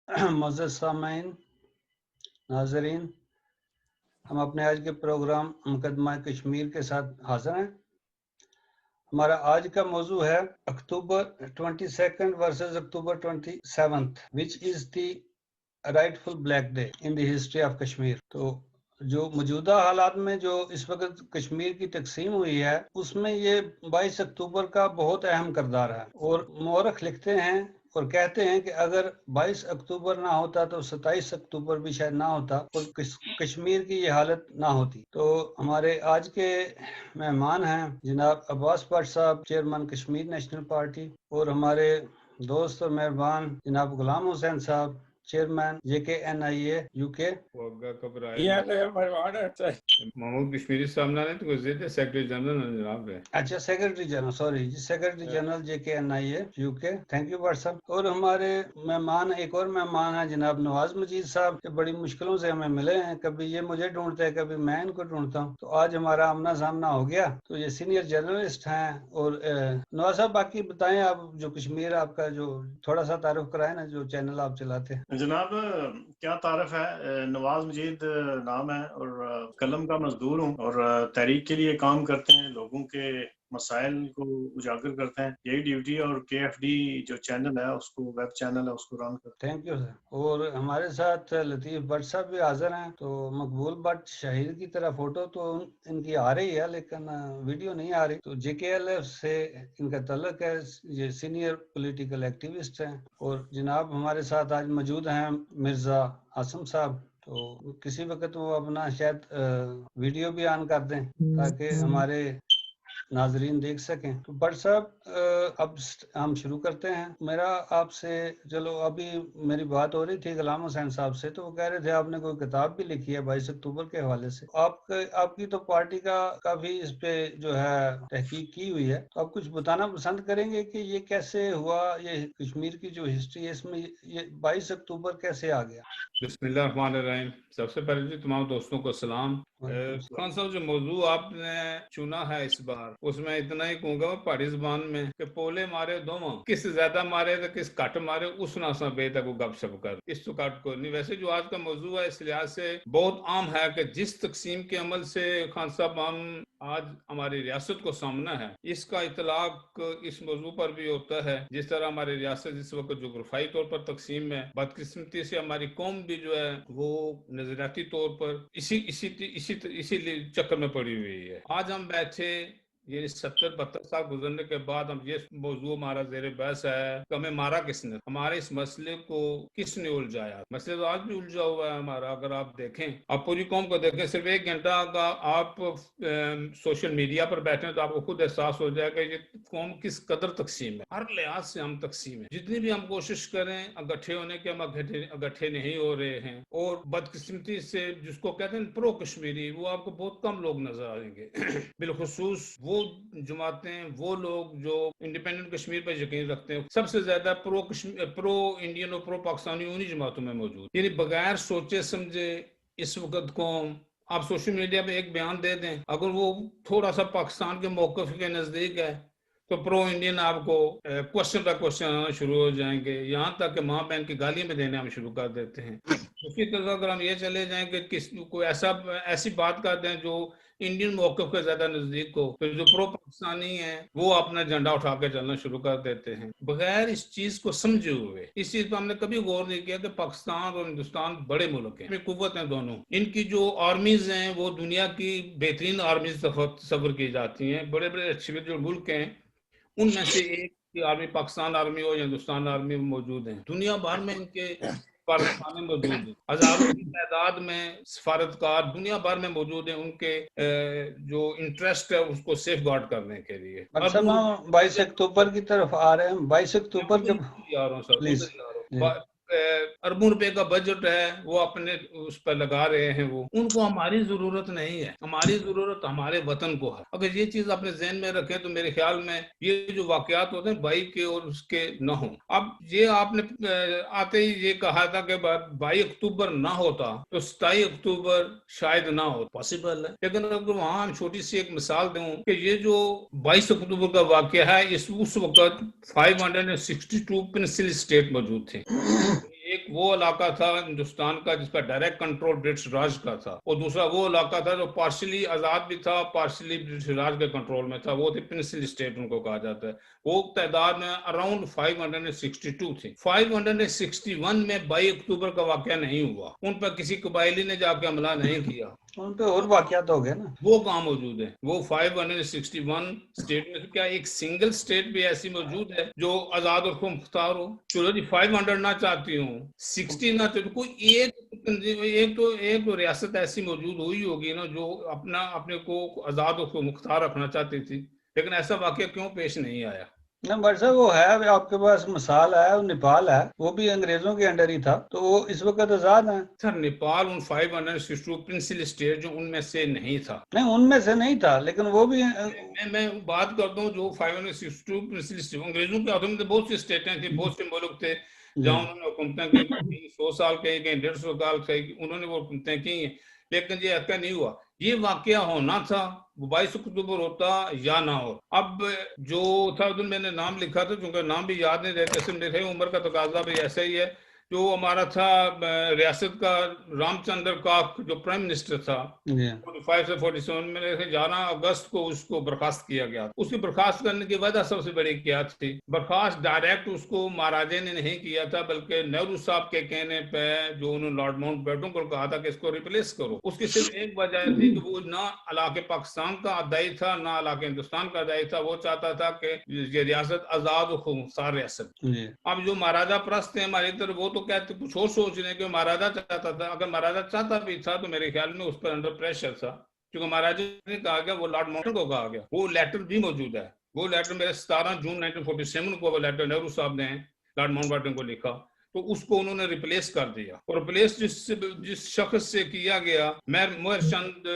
معزز سامعین، ناظرین، ہم اپنے آج کے پروگرام مقدمہ کشمیر کے ساتھ حاضر ہیں۔ ہمارا آج کا موضوع ہے اکتوبر 22 versus October 27 which is the rightful black day in the history of Kashmir. تو جو موجودہ حالات میں جو اس وقت کشمیر کی تقسیم ہوئی ہے اس میں یہ 22 اکتوبر کا بہت اہم کردار ہے، اور مورخ لکھتے ہیں اور کہتے ہیں کہ اگر 22 اکتوبر نہ ہوتا تو 27 اکتوبر بھی شاید نہ ہوتا اور کشمیر کی یہ حالت نہ ہوتی۔ تو ہمارے آج کے مہمان ہیں جناب عباس بٹ صاحب، چیئرمین کشمیر نیشنل پارٹی، اور ہمارے دوست اور مہربان جناب غلام حسین صاحب، chairman JKNIA UK۔ Mahmood Kashmiri صاحب نے تو سیکرٹری جنرل جناب ہے۔ اچھا، سیکرٹری جنرل، سوری جی، secretary general JKNIA UK۔ Thank you Butt صاحب۔ اور ہمارے مہمان، ایک اور مہمان ہیں جناب نواز مجید صاحب، کہ بڑی مشکلوں سے ہمیں ملے ہیں، کبھی یہ مجھے ڈھونڈتے ہیں کبھی میں ان کو ڈھونڈتا ہوں، تو آج ہمارا آمنا سامنا ہو گیا۔ تو یہ سینئر جرنلسٹ ہیں۔ اور نواز صاحب باقی بتائیں، آپ جو کشمیر، آپ کا جو تھوڑا سا تعارف کرائیں نا، جو چینل آپ چلاتے ہیں۔ جناب کیا تعارف ہے، نواز مجید نام ہے، اور قلم کا مزدور ہوں، اور تحریک کے لیے کام کرتے ہیں، لوگوں کے مسائل کو اجاگر کرتے ہیں، یہی ڈیوٹی۔ اور KFD جو چینل ہے، اس کو ویب چینل ہے، اس کو رن کرتے ہیں۔ Thank you sir. اور ہمارے ساتھ لطیف بٹ صاحب بھی حاضر ہیں۔ تو مقبول بٹ شہیر کی طرح فوٹو تو ان کی آ رہی ہے لیکن ویڈیو نہیں آ رہی۔ تو JKLF سے ان کا تعلق ہے، یہ سینئر پولیٹیکل ایکٹیوسٹ ہیں۔ اور جناب ہمارے ساتھ آج موجود ہیں مرزا عاصم صاحب۔ تو کسی وقت وہ اپنا شاید ویڈیو بھی آن کر دیں تاکہ ہمارے ناظرین دیکھ سکیں۔ تو بٹ صاحب اب ہم شروع کرتے ہیں۔ میرا آپ سے، چلو ابھی میری بات ہو رہی تھی غلام حسین صاحب سے، تو وہ کہہ رہے تھے آپ نے کوئی کتاب بھی لکھی ہے 22 اکتوبر کے حوالے سے۔ آپ کی تو پارٹی کا کافی اس پہ جو ہے تحقیق کی ہوئی ہے، تو آپ کچھ بتانا پسند کریں گے کہ یہ کیسے ہوا، یہ کشمیر کی جو ہسٹری ہے اس میں یہ 22 اکتوبر کیسے آ گیا؟ بسم اللہ الرحمن الرحیم۔ سب سے پہلے جی تمام دوستوں کو سلام۔ خان صاحب جو موضوع آپ نے چنا ہے اس بار، اس میں اتنا ہی کہوں گا پہاڑی زبان میں کہ پولے مارے دوواں، کس زیادہ مارے تو کس کٹ مارے، اس نہ سا بے تک وہ گپ شپ کر، اس تو کٹ کو نہیں۔ ویسے جو آج کا موضوع ہے اس لحاظ سے بہت عام ہے کہ جس تقسیم کے عمل سے خان صاحب ہم آج ہماری ریاست کو سامنا ہے، اس کا اطلاق اس موضوع پر بھی ہوتا ہے۔ جس طرح ہماری ریاست اس وقت جغرافیائی طور پر تقسیم میں، بدقسمتی سے ہماری قوم بھی جو ہے وہ نظریاتی طور پر اسی چکر میں پڑی ہوئی ہے۔ آج ہم بیٹھے یہ 70-72 سال گزرنے کے بعد ہم یہ موضوع ہمارا زیر بحث ہے کہ ہمیں مارا کس نے، ہمارے اس مسئلے کو کس نے الجھایا۔ مسئلہ تو آج بھی الجھا ہوا ہے ہمارا۔ اگر آپ دیکھیں، آپ پوری قوم کو دیکھیں، صرف 1 گھنٹہ کا آپ سوشل میڈیا پر بیٹھیں تو آپ کو خود احساس ہو جائے کہ یہ قوم کس قدر تقسیم ہے۔ ہر لحاظ سے ہم تقسیم ہیں، جتنی بھی ہم کوشش کریں اکٹھے ہونے کے، ہم اکٹھے نہیں ہو رہے ہیں۔ اور بدقسمتی سے جس کو کہتے ہیں پرو کشمیری، وہ آپ کو بہت کم لوگ نظر آئیں گے، بالخصوص وہ جماعتیں، وہ لوگ جو انڈیپینڈنٹ کشمیر پر یقین رکھتے ہیں۔ سب سے زیادہ پرو انڈین اور پرو پاکستانی انہی جماعتوں میں موجود، یعنی بغیر سوچے سمجھے اس وقت قوم، آپ سوشل میڈیا پہ ایک بیان دے دیں، اگر وہ تھوڑا سا پاکستان کے موقف کے نزدیک ہے تو پرو انڈین آپ کو کوشچن پر کوشچن آنا شروع ہو جائیں گے، یہاں تک کہ ماں بہن کی گالیاں بھی دینے ہم شروع کر دیتے ہیں۔ اسی طرح اگر ہم یہ چلے جائیں کہ کوئی ایسی بات کر دیں جو انڈین موقف کے زیادہ نزدیک ہو، پھر جو پرو پاکستانی ہیں وہ اپنا جھنڈا اٹھا کے چلنا شروع کر دیتے ہیں بغیر اس چیز کو سمجھے ہوئے۔ اس چیز پہ ہم نے کبھی غور نہیں کیا کہ پاکستان اور ہندوستان بڑے ملک ہیں، قوت ہیں دونوں، ان کی جو آرمیز ہیں وہ دنیا کی بہترین آرمیز تصور کی جاتی ہیں۔ بڑے بڑے اچھے جو ملک ہیں ان میں سے ایک کی آرمی پاکستان آرمی ہو یا ہندوستان آرمی موجود ہیں۔ دنیا بھر میں ان کے سفارتخانے موجود ہیں، ہزاروں کی تعداد میں سفارتکار دنیا بھر میں موجود ہیں، ان کے جو انٹرسٹ ہے اس کو سیف گارڈ کرنے کے لیے۔ اچھا، ہم 22 اکتوبر کی طرف آ رہے ہیں۔ 22 اکتوبر کے پلیز، اربوں روپے کا بجٹ ہے وہ اپنے اس پر لگا رہے ہیں، وہ ان کو ہماری ضرورت نہیں ہے، ہماری ضرورت ہمارے وطن کو ہے۔ اگر یہ چیز اپنے ذہن میں رکھیں تو میرے خیال میں یہ جو واقعات ہوتے ہیں 22 کے اور اس کے نہ ہوں۔ اب یہ آپ نے آتے ہی یہ کہا تھا کہ 22 اکتوبر نہ ہوتا تو 27 اکتوبر شاید نہ ہو، پاسبل ہے، لیکن اگر وہاں ہم چھوٹی سی ایک مثال دوں کہ یہ جو 22 اکتوبر کا واقعہ ہے، اس وقت 562 پنسل اسٹیٹ موجود تھے۔ ایک وہ علاقہ تھا ہندوستان کا جس پر ڈائریکٹ کنٹرول برٹش راج کا تھا، اور دوسرا وہ علاقہ تھا جو پارشلی آزاد بھی تھا، پارشلی برٹش راج کے کنٹرول میں تھا، وہ تھی پینسل اسٹیٹ ان کو کہا جاتا ہے۔ وہ تعداد میں اراؤنڈ 562 تھی۔ 561 میں 22 اکتوبر کا واقعہ نہیں ہوا، ان پر کسی قبائلی نے جا کے حملہ نہیں کیا، ان پہ اور واقعات ہو گئے نا، وہ کہاں موجود ہے؟ وہ 561 اسٹیٹ میں سے کیا ایک سنگل اسٹیٹ بھی ایسی موجود ہے جو آزاد اور خود مختار ہو؟ چلو جی 500 نہ چاہتی ہوں، 60 نہ چاہتی، کوئی ایک تو ریاست ایسی موجود ہوئی ہوگی نا جو اپنے کو آزاد اور خود مختار رکھنا چاہتی تھی، لیکن ایسا واقعہ کیوں پیش نہیں آیا؟ بٹ صاحب وہ ہے، ابھی آپ کے پاس مثال ہے، وہ نیپال ہے، وہ بھی انگریزوں کے انڈر ہی تھا، تو وہ اس وقت آزاد ہیں۔ سر نیپال ان 562 پرنسل اسٹیٹ جو ان میں سے نہیں تھا، نہیں ان میں سے نہیں تھا، لیکن وہ بھی میں بات کرتا ہوں جو 562 پرنسل اسٹیٹ انگریزوں کے ہاتھوں میں بہت سی اسٹیٹیں تھیں، بہت سے ملک تھے جہاں انہوں نے حکومتیں کی، کہیں 100 سال کہیں 150 سال کہیں انہوں نے وہ حکومتیں کی ہیں، لیکن یہ ایسا نہیں ہوا۔ یہ واقعہ ہونا تھا، 22 اکتوبر ہوتا یا نہ ہو۔ اب جو تھا میں نے نام لکھا تھا، چونکہ نام بھی یاد نہیں رہتے، قسم دیکھے عمر کا تقاضا بھی ایسا ہی ہے۔ جو ہمارا تھا ریاست کا رام چندر کاک جو پرائم منسٹر تھا 45 سے 47 میں، 11 اگست کو اس کو برخاست کیا گیا۔ اس کی برخاست کرنے کی وجہ سب سے بڑی کیا تھی؟ برخاست ڈائریکٹ اس کو مہاراجے نے نہیں کیا تھا، بلکہ نہرو صاحب کے کہنے پہ جو انہوں نے لارڈ ماؤنٹ بیٹن کو کہا تھا کہ اس کو ریپلیس کرو، اس کی صرف ایک وجہ تھی کہ وہ نہ علاقے پاکستان کا ادائی تھا نہ علاقے ہندوستان کا ادائی تھا، وہ چاہتا تھا کہ یہ ریاست آزاد و خودمختار ریاست۔ اب جو مہاراجہ پرست ہیں ہماری طرف، وہ تو کہتے کچھ اور سوچ رہے ہیں کہ مہاراجہ چاہتا تھا۔ اگر مہاراجہ چاہتا بھی تھا تو میرے خیال میں اس پر انڈر پریشر تھا، کیونکہ مہاراجہ نے کہا گیا، وہ لارڈ ماؤنٹن کو کہا گیا، وہ لیٹر بھی موجود ہے، وہ لیٹر میرے 17 جون 1947 کو وہ لیٹر نہرو صاحب نے لارڈ ماؤنٹ بیٹن کو لکھا، تو اس کو انہوں نے ریپلیس کر دیا، اور ریپلیس جس شخص سے کیا گیا، مہر چند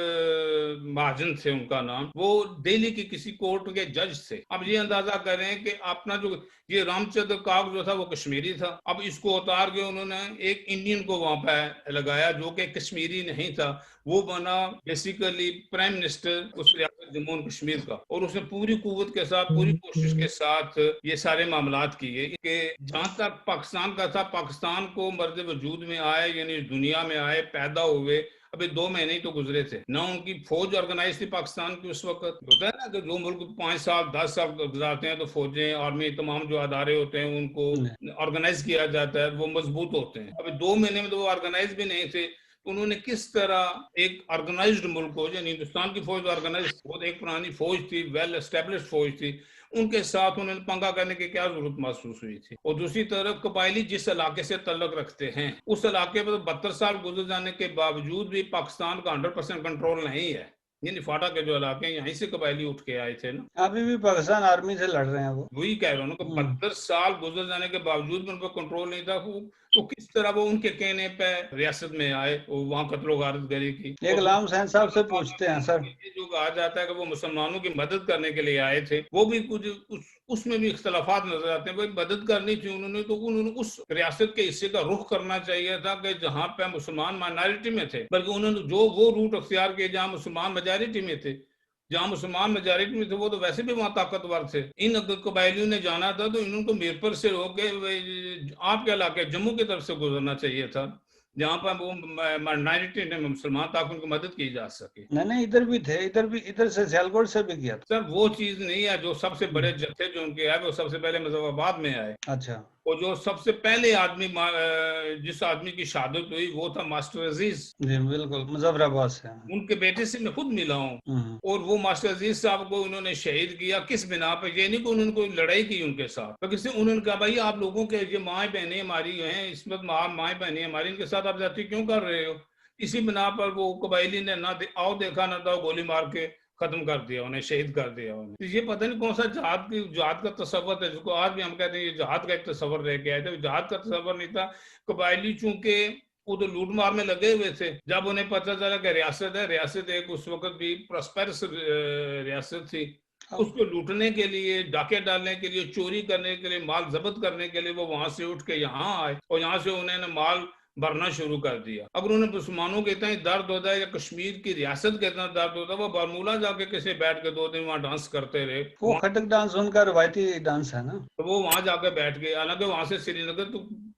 مہاجن تھے ان کا نام، وہ دہلی کی کسی کورٹ کے جج تھے۔ اب یہ اندازہ کریں کہ اپنا جو یہ رام چندر کاک جو تھا وہ کشمیری تھا، اب اس کو اتار کے انہوں نے ایک انڈین کو وہاں پہ لگایا جو کہ کشمیری نہیں تھا، وہ بنا بیسیکلی پرائم منسٹر اس ریاست جموں و کشمیر کا، اور اس نے پوری قوت کے ساتھ، پوری کوشش کے ساتھ یہ سارے معاملات کیے کہ جہاں تک پاکستان کا تھا، پاکستان کو مرد وجود میں آئے، یعنی دنیا میں آئے، پیدا ہوئے، ابھی 2 مہینے ہی تو گزرے تھے، نہ ان کی فوج آرگنائز تھی پاکستان کی اس وقت۔ ہوتا ہے نا کہ جو ملک 5 سال 10 سال گزارتے ہیں تو فوجیں، آرمی، تمام جو ادارے ہوتے ہیں ان کو آرگنائز کیا جاتا ہے، وہ مضبوط ہوتے ہیں۔ ابھی 2 مہینے میں تو وہ آرگنائز بھی نہیں تھے، انہوں نے کس طرح ایک آرگنائزڈ ملک ہو، یعنی ہندوستان کی فوج آرگنائز، بہت ایک پرانی فوج تھی، ویل اسٹیبلشڈ فوج تھی، ان کے ساتھ انہوں نے پنگا کرنے کی کیا ضرورت محسوس ہوئی تھی؟ اور دوسری طرف قبائلی جس علاقے سے تعلق رکھتے ہیں، اس علاقے پر 72 سال گزر جانے کے باوجود بھی پاکستان کا 100% کنٹرول نہیں ہے، یعنی فاٹا کے جو علاقے ہیں یہیں سے قبائلی اٹھ کے آئے تھے نا، ابھی بھی پاکستان آرمی سے لڑ رہے ہیں، وہ وہی کہہ رہا ہوں کہ 72 سال گزر جانے کے باوجود بھی ان پر کنٹرول نہیں تھا، تو کس طرح وہ ان کے کہنے پہ ریاست میں آئے، وہاں قتل و غارت گری کی۔ ایک غلام حسین صاحب سے پوچھتے ہیں سر، جو کہا جاتا ہے کہ وہ مسلمانوں کی مدد کرنے کے لیے آئے تھے، وہ بھی کچھ اس میں بھی اختلافات نظر آتے ہیں، وہ مدد کرنی تھی انہوں نے، تو انہوں نے اس ریاست کے حصے کا رخ کرنا چاہیے تھا کہ جہاں پہ مسلمان مائنارٹی میں تھے، بلکہ انہوں نے جو وہ روٹ اختیار کیے جہاں مسلمان میجارٹی میں تھے، جہاں مسلمان میجارٹی میں تھے وہ تو ویسے بھی وہاں طاقتور تھے۔ ان قبائلیوں نے جانا تھا تو انہوں کو میر پر سے ہو کے آپ کے علاقے جموں کی طرف سے گزرنا چاہیے تھا، جہاں پر وہ مائنارٹی نے مسلمان تاکہ ان کی مدد کی جا سکے۔ نہیں ادھر بھی تھے، ادھر سے سیالکوٹ سے بھی کیا تھا سر وہ چیز نہیں ہے، جو سب سے بڑے جتھے جو ان کے آئے وہ سب سے پہلے مظفر آباد میں آئے، اچھا، اور جو سب سے پہلے آدمی جس آدمی کی شہادت ہوئی وہ تھا ماسٹر عزیز، جی بالکل، مظفر آباد سے، ان کے بیٹے سے میں خود ملا ہوں، اور وہ ماسٹر عزیز صاحب کو انہوں نے شہید کیا کس بنا پہ؟ یہ نہیں کہ انہوں نے کوئی لڑائی کی ان کے ساتھ، بلکہ انہوں نے کہا بھائی آپ لوگوں کے یہ مائیں بہنیں ہماری ہیں، اس وقت مائیں بہنیں ہماری، ان کے ساتھ آپ زیادتی کیوں کر رہے ہو؟ اسی بنا پر وہ قبائلی نے نہ آؤ دیکھا نہ تھا، گولی مار کے ختم کر دیا، انہیں شہید کر دیا انہیں۔ یہ پتہ نہیں کون سا جہاد کا تصور ہے، جس کو آج بھی ہم کہتے ہیں یہ جہاد کا ایک تصور رہ کے آئے تھے، جہاد کا تصور نہیں تھا۔ قبائلی چونکہ ادھر لوٹ مار میں لگے ہوئے تھے، جب انہیں پتہ چلا کہ ریاست ہے، ریاست ایک اس وقت بھی پراسپیرس ریاست تھی، اس کو لوٹنے کے لیے، ڈاکے ڈالنے کے لیے، چوری کرنے کے لیے، مال ضبط کرنے کے لیے وہ وہاں سے اٹھ کے یہاں آئے، اور یہاں سے انہوں نے مال بھرنا شروع کر دیا۔ اگر انہیں مسلمانوں کے اتنا ہی درد ہوتا ہے یا کشمیر کی ریاست کے اتنا درد ہوتا ہے، وہ برمولہ جا کے کسی بیٹھ کے 2 دن وہاں ڈانس کرتے رہے، وہ کھٹک ڈانس ان کا روایتی ڈانس ہے نا، تو وہ وہاں جا کے بیٹھ گئے، حالانکہ وہاں سے سری نگر تو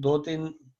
2-3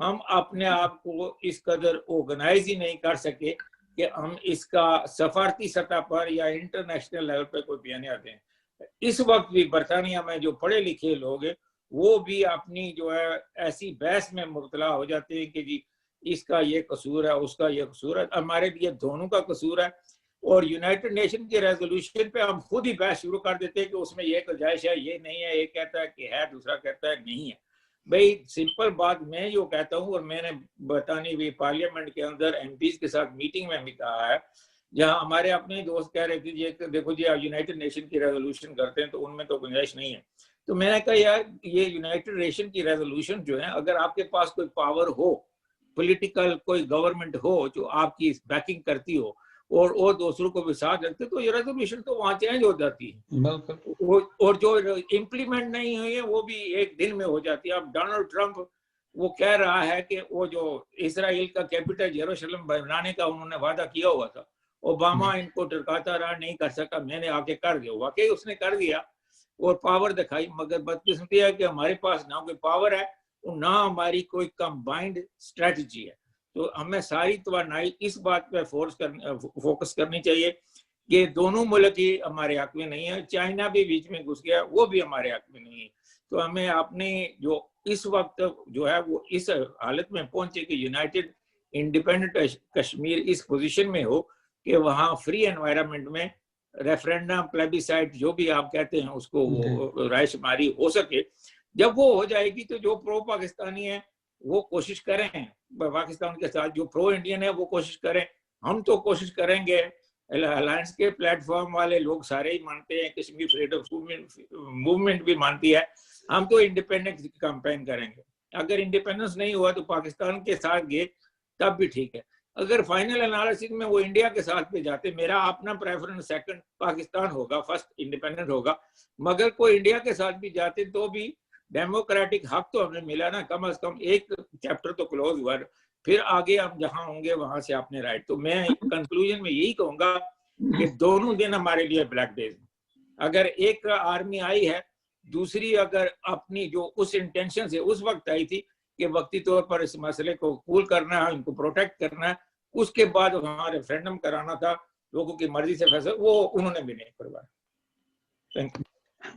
ہم اپنے آپ کو اس قدر آرگنائز ہی نہیں کر سکے کہ ہم اس کا سفارتی سطح پر یا انٹرنیشنل لیول پہ کوئی بیانیہ دیں. اس وقت بھی برطانیہ میں جو پڑھے لکھے لوگ ہیں وہ بھی اپنی جو ہے ایسی بحث میں مبتلا ہو جاتے ہیں کہ جی اس کا یہ قصور ہے، اس کا یہ قصور ہے. ہمارے لیے دونوں کا قصور ہے، اور یونائٹڈ نیشن کے ریزولوشن پہ ہم خود ہی بحث شروع کر دیتے ہیں کہ اس میں یہ گنجائش ہے، یہ نہیں ہے، ایک کہتا ہے کہ ہے، دوسرا کہتا ہے نہیں ہے. بھئی سمپل بات میں جو کہتا ہوں، اور میں نے برطانوی بھی پارلیمنٹ کے اندر ایم پیز کے ساتھ میٹنگ میں بھی کہا ہے، جہاں ہمارے اپنے دوست کہہ رہے تھے جی دیکھو جی آپ یونائٹڈ نیشن کی ریزولوشن کرتے ہیں تو ان میں تو گنجائش نہیں ہے. تو میں نے کہا یار یہ یونائٹڈ نیشن کی ریزولوشن جو ہے، اگر آپ کے پاس کوئی پاور ہو، پولیٹیکل کوئی گورنمنٹ ہو جو آپ کی بیکنگ کرتی ہو اور دوسروں کو بھی ساتھ رکھتے، تو یہ ریزولوشن تو وہاں چینج ہو جاتی ہے. اور جو امپلیمنٹ نہیں ہوئی ہے وہ بھی ایک دن میں ہو جاتی ہے. اب ڈونلڈ ٹرمپ وہ کہہ رہا ہے کہ وہ جو اسرائیل کا کیپٹل یروشلم بنانے کا انہوں نے وعدہ کیا ہوا تھا، اوباما ان کو ٹرکاتا رہا، نہیں کر سکا، میں نے آ کے کر دیا. واقعی اس نے کر دیا اور پاور دکھائی، مگر بدقسمتی ہے کہ ہمارے پاس نہ کوئی پاور ہے اور نہ ہماری کوئی کمبائنڈ اسٹریٹجی ہے. تو ہمیں ساری توانائی اس بات پہ فوکس کرنی چاہیے کہ دونوں ملک ہی ہمارے حق میں نہیں ہے. چائنا بھی بیچ میں گھس گیا، وہ بھی ہمارے حق میں نہیں ہے. تو ہمیں اپنے جو اس وقت جو ہے وہ اس حالت میں پہنچے کہ یونائٹڈ انڈیپینڈنٹ کشمیر اس پوزیشن میں ہو کہ وہاں فری انوائرمنٹ میں ریفرینڈم پلیبیسائٹ جو بھی آپ کہتے ہیں اس کو وہ رائے شماری ہو سکے. جب وہ ہو جائے گی تو جو پرو پاکستانی ہیں وہ کوشش کریں، پاکستان کے ساتھ جو پرو انڈین ہے وہ کوشش کریں. ہم تو کوشش کریں گے، الائنس کے پلیٹ فارم والے لوگ سارے ہی مانتے ہیں، کشمیر فریڈم موومنٹ بھی مانتی ہے. ہم تو انڈیپینڈنس کمپین کریں گے. اگر انڈیپینڈنس نہیں ہوا تو پاکستان کے ساتھ گئے تب بھی ٹھیک ہے. اگر فائنل انالیسس میں وہ انڈیا کے ساتھ پہ جاتے، میرا اپنا پریفرنس سیکنڈ پاکستان ہوگا، فرسٹ انڈیپینڈنٹ ہوگا. مگر کوئی انڈیا کے ساتھ بھی جاتے تو بھی ڈیموکریٹک حق تو ہمیں ملا نا، کم از کم ایک چیپٹر تو کلوز ہوا. پھر آگے ہم جہاں ہوں گے وہاں سے اپنے رائٹ. تو میں کنکلوژن میں یہی کہوں گا کہ دونوں دن ہمارے لیے بلیک ڈیز ہیں. اگر ایک آرمی آئی ہے، دوسری اگر اپنی جو اس انٹینشن سے اس وقت آئی تھی کہ وقتی طور پر اس مسئلے کو کول کرنا ہے، ان کو پروٹیکٹ کرنا ہے، اس کے بعد وہاں ریفرینڈم کرانا تھا لوگوں کی مرضی سے فیصلہ، وہ انہوں نے بھی نہیں کروایا.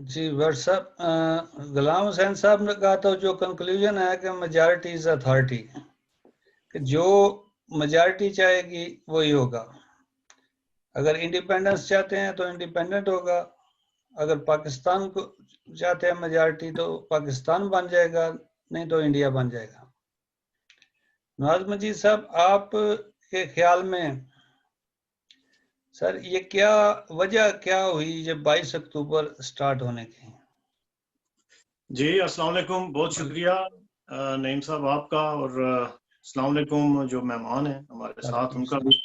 جی ورڈ صاحب، غلام حسین صاحب نے کہا تھا جو کنکلوژن ہے کہ میجارٹی از اتھارٹی، کہ جو میجارٹی چاہے گی وہی ہوگا. اگر انڈیپینڈنس چاہتے ہیں تو انڈیپینڈنٹ ہوگا، اگر پاکستان کو چاہتے ہیں میجارٹی تو پاکستان بن جائے گا، نہیں تو انڈیا بن جائے گا. نواز مجید صاحب، آپ کے خیال میں سر یہ کیا وجہ کیا ہوئی جب 22 اکتوبر سٹارٹ ہونے کی؟ جی السلام علیکم، بہت شکریہ نعیم صاحب آپ کا، اور السلام علیکم جو مہمان ہیں ہمارے ساتھ ان کا بھی.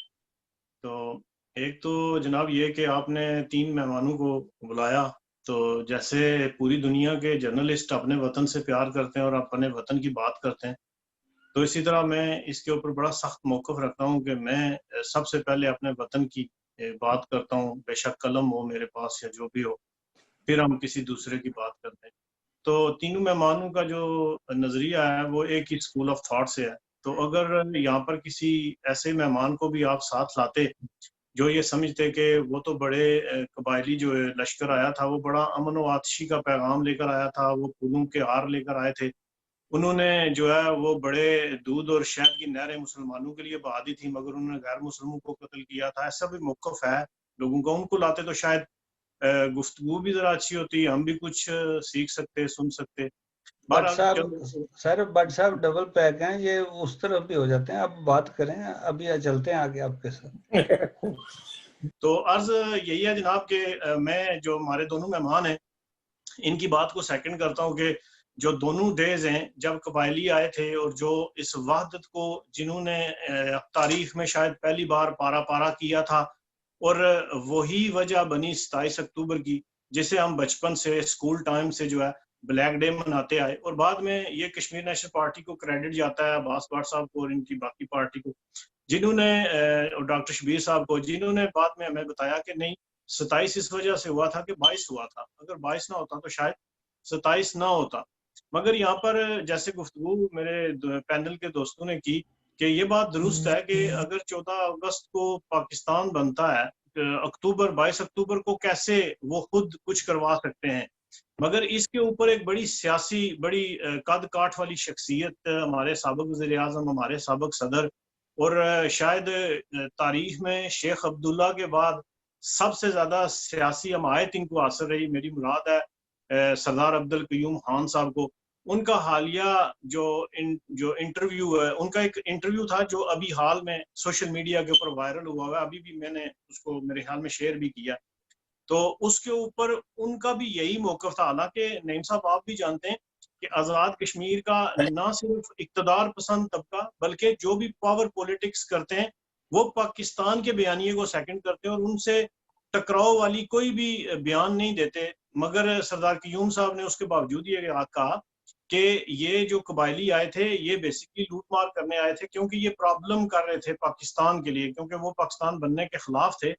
تو ایک تو جناب یہ کہ آپ نے 3 مہمانوں کو بلایا، تو جیسے پوری دنیا کے جرنلسٹ اپنے وطن سے پیار کرتے ہیں اور اپنے وطن کی بات کرتے ہیں، تو اسی طرح میں اس کے اوپر بڑا سخت موقف رکھتا ہوں کہ میں سب سے پہلے اپنے وطن کی بات کرتا ہوں، بے شک قلم ہو میرے پاس یا جو بھی ہو، پھر ہم کسی دوسرے کی بات کرتے ہیں. تو تینوں مہمانوں کا جو نظریہ ہے وہ ایک ہی اسکول آف تھاٹ سے ہے. تو اگر یہاں پر کسی ایسے مہمان کو بھی آپ ساتھ لاتے جو یہ سمجھتے کہ وہ تو بڑے قبائلی جو لشکر آیا تھا وہ بڑا امن و آتشی کا پیغام لے کر آیا تھا، وہ پھولوں کے ہار لے کر آئے تھے، انہوں نے جو ہے وہ بڑے دودھ اور شہد کی نہریں مسلمانوں کے لیے بہا دی تھی مگر انہوں نے غیر مسلموں کو قتل کیا تھا، ایسا بھی موقف ہے لوگوں کا. ان کو لاتے تو شاید گفتگو بھی ذرا اچھی ہوتی، ہم بھی کچھ سیکھ سکتے، سن سکتے. سر بٹ صاحب ڈبل پیک ہیں، یہ اس طرف بھی ہو جاتے ہیں. آپ بات کریں، ابھی چلتے ہیں آگے آپ کے ساتھ. تو عرض یہی ہے جناب کہ میں جو ہمارے دونوں مہمان ہیں ان کی بات کو سیکنڈ کرتا ہوں کہ جو دونوں ڈیز ہیں جب قبائلی آئے تھے اور جو اس وحدت کو جنہوں نے تاریخ میں شاید پہلی بار پارا پارا کیا تھا، اور وہی وجہ بنی 27 اکتوبر کی جسے ہم بچپن سے اسکول ٹائم سے جو ہے بلیک ڈے مناتے آئے، اور بعد میں یہ کشمیر نیشنل پارٹی کو کریڈٹ جاتا ہے، عباس بٹ صاحب کو اور ان کی باقی پارٹی کو، جنہوں نے اور ڈاکٹر شبیر صاحب کو، جنہوں نے بعد میں ہمیں بتایا کہ نہیں 27 اس وجہ سے ہوا تھا کہ 22 ہوا تھا، اگر 22 نہ ہوتا تو شاید 27 نہ ہوتا. مگر یہاں پر جیسے گفتگو میرے پینل کے دوستوں نے کی کہ یہ بات درست ہے کہ اگر 14 اگست کو پاکستان بنتا ہے، 22 اکتوبر کو کیسے وہ خود کچھ کروا سکتے ہیں، مگر اس کے اوپر ایک بڑی سیاسی بڑی قد کاٹ والی شخصیت ہمارے سابق وزیر اعظم، ہمارے سابق صدر، اور شاید تاریخ میں شیخ عبداللہ کے بعد سب سے زیادہ سیاسی حمایت ان کو حاصل رہی، میری مراد ہے سردار عبدالقیوم خان صاحب کو. ان کا حالیہ جو انٹرویو ہے، ان کا ایک انٹرویو تھا جو ابھی حال میں سوشل میڈیا کے اوپر وائرل ہوا ہوا ہے، ابھی بھی میں نے اس کو میرے خیال میں شیئر بھی کیا، تو اس کے اوپر ان کا بھی یہی موقف تھا. حالانکہ نعیم صاحب آپ بھی جانتے ہیں کہ آزاد کشمیر کا نہ صرف اقتدار پسند طبقہ بلکہ جو بھی پاور پولیٹکس کرتے ہیں وہ پاکستان کے بیانیے کو سیکنڈ کرتے ہیں اور ان سے ٹکراؤ والی کوئی بھی بیان نہیں دیتے. مگر سردار قیوم صاحب نے اس کے باوجود یہ کہا کہ یہ جو قبائلی آئے تھے یہ بیسیکلی لوٹ مار کرنے آئے تھے، کیونکہ یہ پرابلم کر رہے تھے پاکستان کے لیے، کیونکہ وہ پاکستان بننے کے خلاف تھے.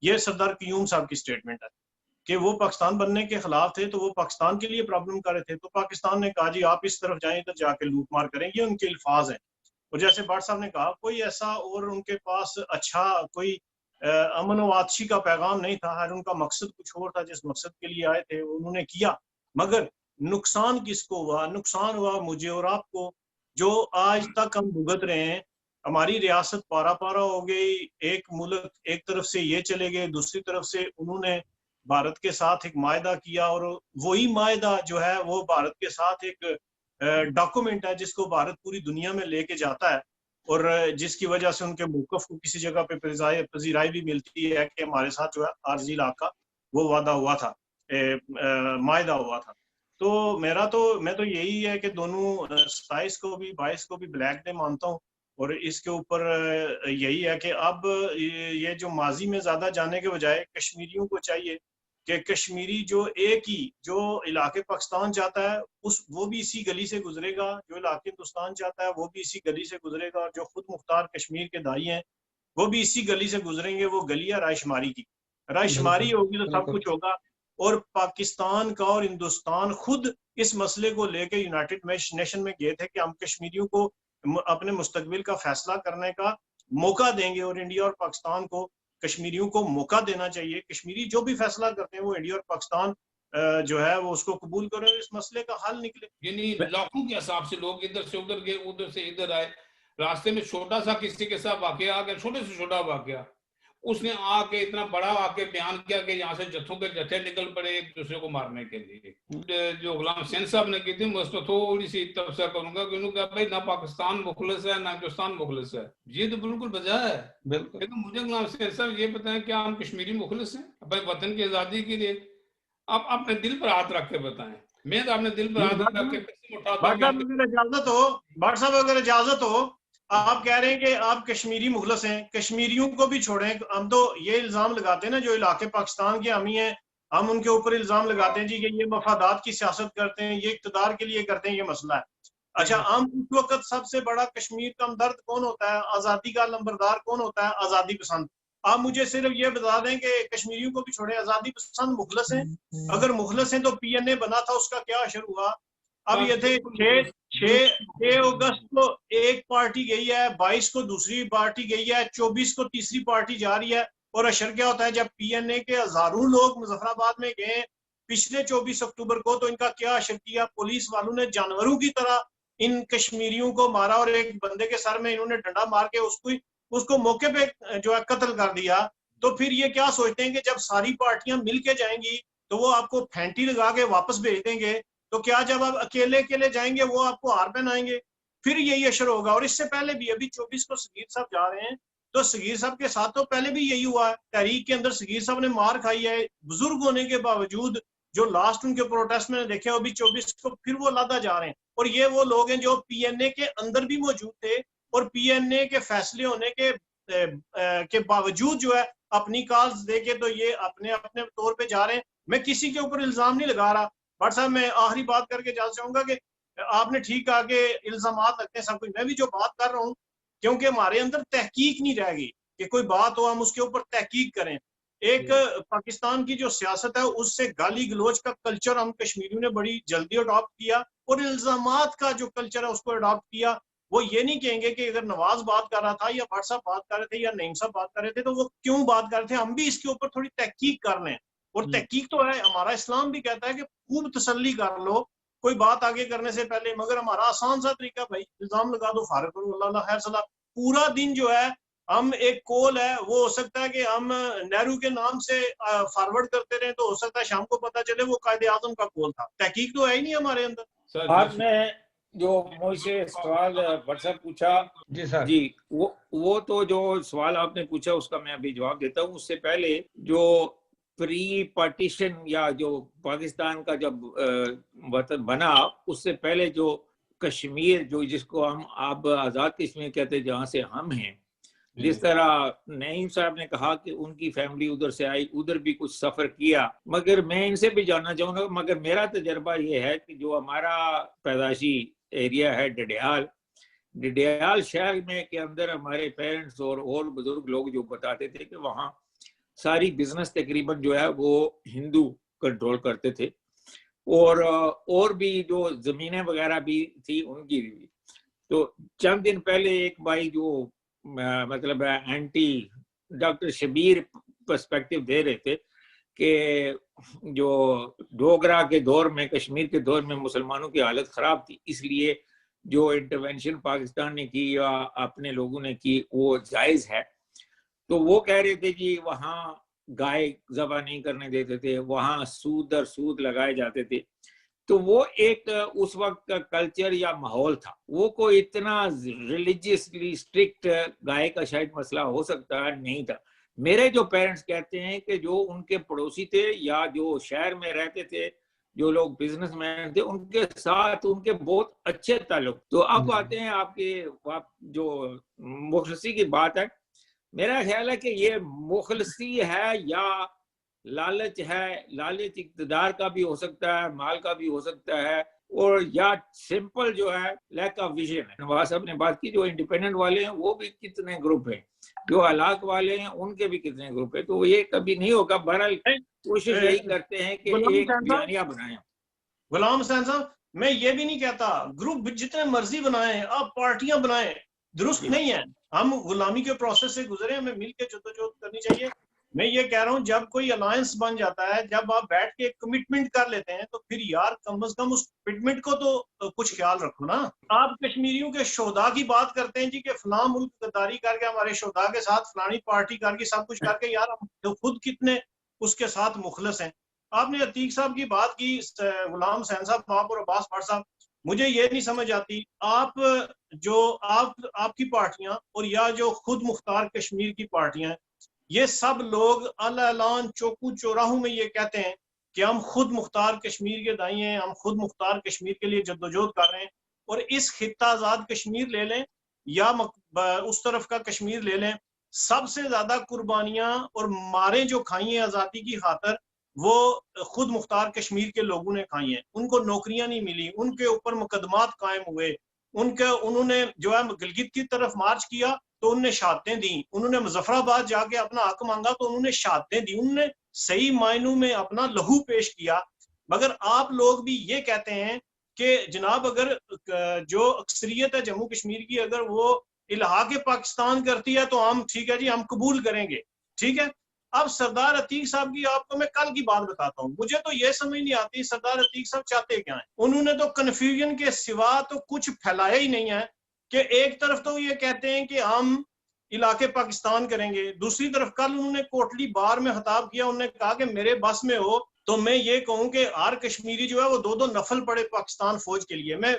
یہ سردار قیوم صاحب کی سٹیٹمنٹ ہے کہ وہ پاکستان بننے کے خلاف تھے تو وہ پاکستان کے لیے پرابلم کر رہے تھے، تو پاکستان نے کہا جی آپ اس طرف جائیں ادھر جا کے لوٹ مار کریں. یہ ان کے الفاظ ہیں. اور جیسے بٹ صاحب نے کہا کوئی ایسا اور ان کے پاس اچھا کوئی امن و آتشی کا پیغام نہیں تھا، ہر ان کا مقصد کچھ اور تھا، جس مقصد کے لیے آئے تھے انہوں نے کیا. مگر نقصان کس کو ہوا؟ نقصان ہوا مجھے اور آپ کو، جو آج تک ہم بھگت رہے ہیں. ہماری ریاست پارا پارا ہو گئی، ایک ملک ایک طرف سے یہ چلے گئے، دوسری طرف سے انہوں نے بھارت کے ساتھ ایک معاہدہ کیا، اور وہی معاہدہ جو ہے وہ بھارت کے ساتھ ایک ڈاکومنٹ ہے جس کو بھارت پوری دنیا میں لے کے جاتا ہے، اور جس کی وجہ سے ان کے موقف کو کسی جگہ پہ پذیرائی بھی ملتی ہے کہ ہمارے ساتھ جو ہے عارضی علاقہ وہ وعدہ ہوا تھا، معاہدہ ہوا تھا. تو میں تو یہی ہے کہ دونوں 27 کو بھی 22 کو بھی بلیک ڈے مانتا ہوں، اور اس کے اوپر یہی ہے کہ اب یہ جو ماضی میں زیادہ جانے کے بجائے کشمیریوں کو چاہیے کہ کشمیری جو ایک ہی جو علاقے پاکستان چاہتا ہے وہ بھی اسی گلی سے گزرے گا، جو علاقے ہندوستان چاہتا ہے وہ بھی اسی گلی سے گزرے گا، اور جو خود مختار کشمیر کے دائی ہیں وہ بھی اسی گلی سے گزریں گے. وہ گلی ہے رائے شماری کی، رائے شماری ہوگی تو سب کچھ ہوگا. اور پاکستان کا اور ہندوستان خود اس مسئلے کو لے کے یونائٹڈ نیشن میں گئے تھے کہ ہم کشمیریوں کو اپنے مستقبل کا فیصلہ کرنے کا موقع دیں گے، اور انڈیا اور پاکستان کو کشمیریوں کو موقع دینا چاہیے. کشمیری جو بھی فیصلہ کرتے ہیں وہ انڈیا اور پاکستان جو ہے وہ اس کو قبول کریں اور اس مسئلے کا حل نکلے. یعنی لاکھوں کے حساب سے لوگ ادھر سے ادھر گئے، ادھر سے ادھر آئے، راستے میں چھوٹا سا کسی کے ساتھ واقعہ آ گیا، چھوٹے سے چھوٹا واقعہ، اس نے آ کے اتنا بڑا آ کے بیان کیا کہ یہاں سے جتھوں کے جتھے نکل پڑے ایک دوسرے کو مارنے کے لیے. جو غلام حسین صاحب نے کی تھی میں اس کو تھوڑی سی تبصرہ کروں گا کہ انہوں نے کہا بھائی نہ پاکستان مخلص ہے نہ ہندوستان مخلص ہے. یہ تو بالکل بجا ہے. لیکن مجھے غلام حسین صاحب یہ بتائیں کیا ہم کشمیری مخلص ہیں اپنے وطن کی آزادی کے لیے؟ آپ اپنے دل پر ہاتھ رکھ کے بتائیں. میں تو اپنے دل پر ہاتھ رکھ کے بٹ صاحب اگر اجازت ہو، آپ کہہ رہے ہیں کہ آپ کشمیری مخلص ہیں، کشمیریوں کو بھی چھوڑیں. ہم تو یہ الزام لگاتے ہیں نا جو علاقے پاکستان کے حامی ہیں، ہم ان کے اوپر الزام لگاتے ہیں جی کہ یہ مفادات کی سیاست کرتے ہیں، یہ اقتدار کے لیے کرتے ہیں، یہ مسئلہ ہے. اچھا ہم اس وقت سب سے بڑا کشمیر کا ہمدرد کون ہوتا ہے؟ آزادی کا لمبردار کون ہوتا ہے؟ آزادی پسند. آپ مجھے صرف یہ بتا دیں کہ کشمیریوں کو بھی چھوڑیں، آزادی پسند مخلص ہیں؟ اگر مخلص ہیں تو پی این اے بنا تھا، اس کا کیا اشر ہوا؟ اب یہ تھے 6 اگست کو ایک پارٹی گئی ہے، 22 کو دوسری پارٹی گئی ہے، 24 کو تیسری پارٹی جا رہی ہے، اور اشر کیا ہوتا ہے؟ جب پی این اے کے ہزاروں لوگ مظفر آباد میں گئے پچھلے 24 اکتوبر کو تو ان کا کیا اشر کیا؟ پولیس والوں نے جانوروں کی طرح ان کشمیریوں کو مارا، اور ایک بندے کے سر میں انہوں نے ڈنڈا مار کے اس کو موقع پہ جو ہے قتل کر دیا. تو پھر یہ کیا سوچتے ہیں کہ جب ساری پارٹیاں مل کے جائیں گی تو وہ آپ کو پھینٹی لگا کے واپس بھیج دیں گے، تو کیا جب آپ اکیلے جائیں گے وہ آپ کو ہار پہنائیں گے؟ پھر یہی اشر ہوگا. اور اس سے پہلے بھی ابھی 24 کو صغیر صاحب جا رہے ہیں تو صغیر صاحب کے ساتھ تو پہلے بھی یہی ہوا ہے. تحریک کے اندر صغیر صاحب نے مار کھائی ہے، بزرگ ہونے کے باوجود جو لاسٹ ان کے پروٹیسٹ میں دیکھے ابھی 24 کو پھر وہ لادا جا رہے ہیں. اور یہ وہ لوگ ہیں جو پی این اے کے اندر بھی موجود تھے اور پی این اے کے فیصلے ہونے کے باوجود جو ہے اپنی کالز دے کے تو یہ اپنے طور پہ جا رہے ہیں. میں کسی کے اوپر الزام نہیں لگا رہا. بٹ صاحب میں آخری بات کر کے جا چاہوں گا کہ آپ نے ٹھیک کہا کہ الزامات لگتے ہیں سب کچھ. میں بھی جو بات کر رہا ہوں کیونکہ ہمارے اندر تحقیق نہیں رہ گئی کہ کوئی بات ہو ہم اس کے اوپر تحقیق کریں. ایک پاکستان کی جو سیاست ہے اس سے گالی گلوچ کا کلچر ہم کشمیریوں نے بڑی جلدی اڈاپٹ کیا، اور الزامات کا جو کلچر ہے اس کو اڈاپٹ کیا. وہ یہ نہیں کہیں گے کہ اگر نواز بات کر رہا تھا یا بٹ صاحب بات کر رہے تھے یا نعیم صاحب بات کر رہے تھے تو وہ کیوں بات کر رہے تھے, ہم بھی اس کے اوپر تھوڑی تحقیق کر لیں. اور تحقیق تو ہے, ہمارا اسلام بھی کہتا ہے کہ خوب تسلی کر لو کوئی بات آگے کرنے سے پہلے, مگر ہمارا آسان سا طریقہ بھائی الزام لگا دو, فارغ کرو, اللہ اللہ خیر صلاح. پورا دن جو ہے ہم ایک کول ہے, وہ ہو سکتا ہے کہ ہم نہرو کے نام سے فارورڈ کرتے رہیں, تو ہو سکتا ہے شام کو پتہ چلے وہ قائد اعظم کا کول تھا. تحقیق تو ہے ہی نہیں ہمارے اندر. آپ نے جو مجھ سے سوال واٹس ایپ پوچھا, جی سر, جی وہ تو جو سوال آپ نے پوچھا اس کا میں ابھی جواب دیتا ہوں. اس سے پہلے جو پری پارٹیشن یا جو پاکستان کا جب وطن بنا, اس سے پہلے جو کشمیر جو جس کو ہم آپ آزاد کشمیر کہتے ہیں جہاں سے ہم ہیں, جس طرح نعیم صاحب نے کہا کہ ان کی فیملی ادھر سے آئی, ادھر بھی کچھ سفر کیا, مگر میں ان سے بھی جاننا چاہوں گا. مگر میرا تجربہ یہ ہے کہ جو ہمارا پیدائشی ایریا ہے ڈڈیال شہر میں کے اندر ہمارے پیرنٹس اور بزرگ لوگ جو بتاتے تھے کہ وہاں ساری بزنس تقریباً جو ہے وہ ہندو کنٹرول کرتے تھے, اور بھی جو زمینیں وغیرہ بھی تھی ان کی بھی. تو چند دن پہلے ایک بھائی جو مطلب اینٹی ڈاکٹر شبیر پرسپیکٹو دے رہے تھے کہ جو ڈوگرا کے دور میں, کشمیر کے دور میں مسلمانوں کی حالت خراب تھی, اس لیے جو انٹرونشن پاکستان نے کی یا اپنے لوگوں نے کی وہ جائز ہے. تو وہ کہہ رہے تھے کہ وہاں گائے ذبح نہیں کرنے دیتے تھے, وہاں سود در سود لگائے جاتے تھے. تو وہ ایک اس وقت کا کلچر یا ماحول تھا, وہ کوئی اتنا ریلیجیسلی اسٹرکٹ گائے کا شاید مسئلہ ہو سکتا ہے نہیں تھا. میرے جو پیرنٹس کہتے ہیں کہ جو ان کے پڑوسی تھے یا جو شہر میں رہتے تھے, جو لوگ بزنس مین تھے, ان کے ساتھ ان کے بہت اچھے تعلق. تو اب آتے ہیں آپ کے جو مخلصی کی بات ہے, میرا خیال ہے کہ یہ مخلصی ہے یا لالچ ہے. لالچ اقتدار کا بھی ہو سکتا ہے, مال کا بھی ہو سکتا ہے, اور یا سمپل جو ہے لیک آف ویژن ہے. نواز صاحب نے بات کی جو انڈیپینڈنٹ والے ہیں وہ بھی کتنے گروپ ہیں, جو ہلاک والے ہیں ان کے بھی کتنے گروپ ہیں. تو یہ کبھی نہیں ہوگا. بہرحال کوشش یہی کرتے ہیں کہ ایک بیانیہ بنائیں. غلام حسین صاحب, میں یہ بھی نہیں کہتا گروپ جتنے مرضی بنائیں, آپ پارٹیاں بنائیں, درست نہیں ہے. ہم غلامی کے پروسیس سے گزرے, ہمیں مل کے جدوجہد کرنی چاہیے. میں یہ کہہ رہا ہوں جب کوئی الائنس بن جاتا ہے, جب آپ بیٹھ کے کمٹمنٹ کر لیتے ہیں, تو پھر یار کم از کم اس کمٹمنٹ کو تو کچھ خیال رکھو نا. آپ کشمیریوں کے شہداء کی بات کرتے ہیں جی کہ فلاں ملک غداری کر کے ہمارے شہداء کے ساتھ فلانی پارٹی کر کے سب کچھ کر کے, یار ہم خود کتنے اس کے ساتھ مخلص ہیں. آپ نے عتیق صاحب کی بات کی, غلام حسین صاحب آپ اور عباس بٹ صاحب, مجھے یہ نہیں سمجھ آتی آپ کی پارٹیاں اور یا جو خود مختار کشمیر کی پارٹیاں ہیں, یہ سب لوگ اعلان چوکو چوراہوں میں یہ کہتے ہیں کہ ہم خود مختار کشمیر کے دائیں ہیں, ہم خود مختار کشمیر کے لیے جدوجہد کر رہے ہیں. اور اس خطہ آزاد کشمیر لے لیں یا اس طرف کا کشمیر لے لیں, سب سے زیادہ قربانیاں اور ماریں جو کھائی ہیں آزادی کی خاطر وہ خود مختار کشمیر کے لوگوں نے کھائی ہیں. ان کو نوکریاں نہیں ملی, ان کے اوپر مقدمات قائم ہوئے, انہوں نے جو ہے گلگت کی طرف مارچ کیا تو انہوں نے شہادتیں دیں, انہوں نے مظفر آباد جا کے اپنا حق مانگا تو انہوں نے شہادتیں دی, انہوں نے صحیح معنوں میں اپنا لہو پیش کیا. مگر آپ لوگ بھی یہ کہتے ہیں کہ جناب اگر جو اکثریت ہے جموں کشمیر کی اگر وہ الحاق پاکستان کرتی ہے تو ہم ٹھیک ہے جی ہم قبول کریں گے, ٹھیک ہے. اب سردار عتیق صاحب کی آپ کو میں کل کی بات بتاتا ہوں, مجھے تو یہ سمجھ نہیں آتی سردار عتیق صاحب چاہتے کیا ہیں. انہوں نے تو کنفیوژن کے سوا تو کچھ پھیلایا ہی نہیں ہے کہ ایک طرف تو یہ کہتے ہیں کہ ہم علاقے پاکستان کریں گے, دوسری طرف کل انہوں نے کوٹلی بار میں خطاب کیا, انہوں نے کہا کہ میرے بس میں ہو تو میں یہ کہوں کہ ہر کشمیری جو ہے وہ 2 نفل پڑے پاکستان فوج کے لیے. میں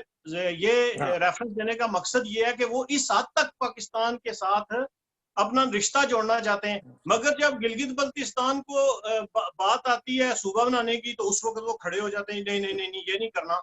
یہ ریفرنس دینے کا مقصد یہ ہے کہ وہ اس حد تک پاکستان کے ساتھ اپنا رشتہ جوڑنا چاہتے ہیں. مگر جب گلگت بلتستان کو بات آتی ہے صوبہ بنانے کی تو اس وقت وہ کھڑے ہو جاتے ہیں نہیں نہیں نہیں یہ نہیں کرنا.